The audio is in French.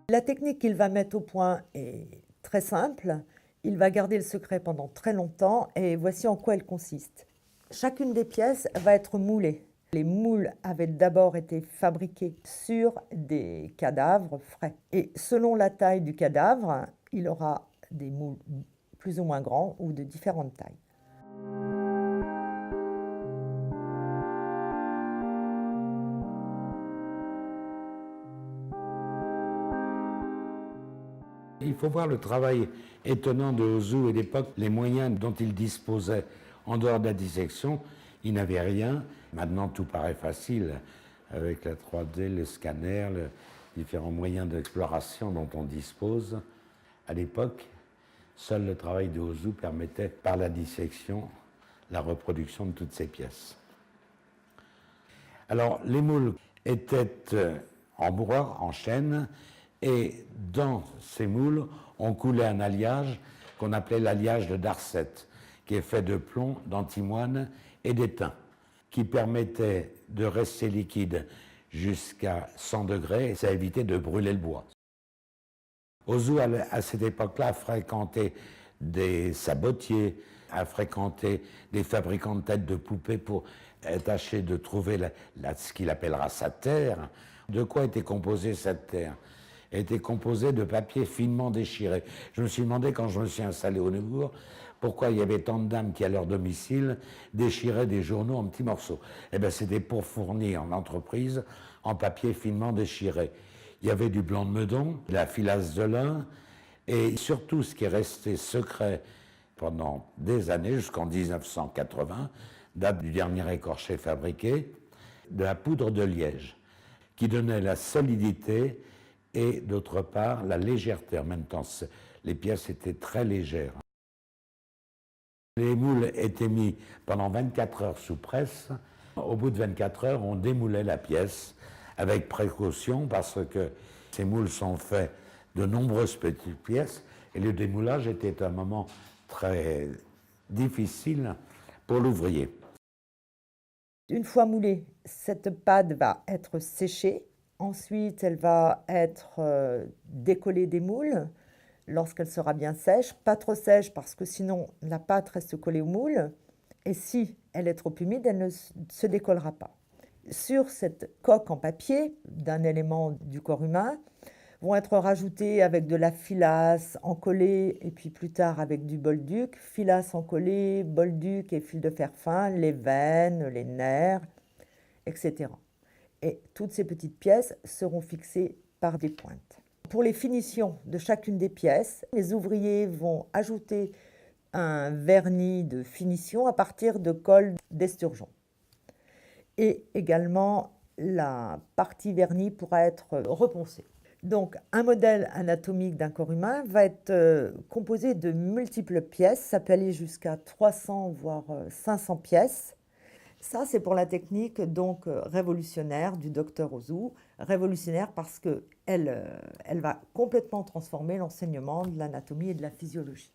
La technique qu'il va mettre au point est très simple. Il va garder le secret pendant très longtemps et voici en quoi elle consiste. Chacune des pièces va être moulée. Les moules avaient d'abord été fabriqués sur des cadavres frais. Et selon la taille du cadavre, il aura des moules plus ou moins grands ou de différentes tailles. Il faut voir le travail étonnant de Ozu et l'époque, les moyens dont il disposait en dehors de la dissection. Il n'avait rien. Maintenant, tout paraît facile avec la 3D, les scanners, les différents moyens d'exploration dont on dispose. À l'époque, seul le travail de Ozu permettait, par la dissection, la reproduction de toutes ces pièces. Alors, les moules étaient en bois, en chêne, et dans ces moules, on coulait un alliage qu'on appelait l'alliage de Darcet, qui est fait de plomb, d'antimoine et d'étain, qui permettait de rester liquide jusqu'à 100 degrés, et ça évitait de brûler le bois. Ozu, à cette époque-là, a fréquenté des sabotiers, a fréquenté des fabricants de têtes de poupées pour tâcher de trouver ce qu'il appellera sa terre. De quoi était composée cette terre? Elle était composée de papier finement déchiré. Je me suis demandé, quand je me suis installé au Neubourg, pourquoi il y avait tant de dames qui, à leur domicile, déchiraient des journaux en petits morceaux. Eh bien, c'était pour fournir l'entreprise en papier finement déchiré. Il y avait du blanc de meudon, de la filasse de lin, et surtout, ce qui est resté secret pendant des années, jusqu'en 1980, date du dernier écorché fabriqué, de la poudre de liège, qui donnait la solidité et, d'autre part, la légèreté. En même temps, les pièces étaient très légères. Les moules étaient mis pendant 24 heures sous presse. Au bout de 24 heures, on démoulait la pièce avec précaution parce que ces moules sont faits de nombreuses petites pièces et le démoulage était un moment très difficile pour l'ouvrier. Une fois moulée, cette pâte va être séchée. Ensuite, elle va être décollée des moules lorsqu'elle sera bien sèche. Pas trop sèche parce que sinon la pâte reste collée au moule. Et si elle est trop humide, elle ne se décollera pas. Sur cette coque en papier d'un élément du corps humain vont être rajoutés avec de la filasse encollée et puis plus tard avec du bolduc, filasse encollée, bolduc et fil de fer fin, les veines, les nerfs, etc. Et toutes ces petites pièces seront fixées par des pointes. Pour les finitions de chacune des pièces, les ouvriers vont ajouter un vernis de finition à partir de colle d'esturgeon. Et également, la partie vernie pourra être reponcée. Donc, un modèle anatomique d'un corps humain va être composé de multiples pièces. Ça peut aller jusqu'à 300 voire 500 pièces. Ça, c'est pour la technique donc révolutionnaire du docteur Ozu. Révolutionnaire parce qu'elle va complètement transformer l'enseignement de l'anatomie et de la physiologie.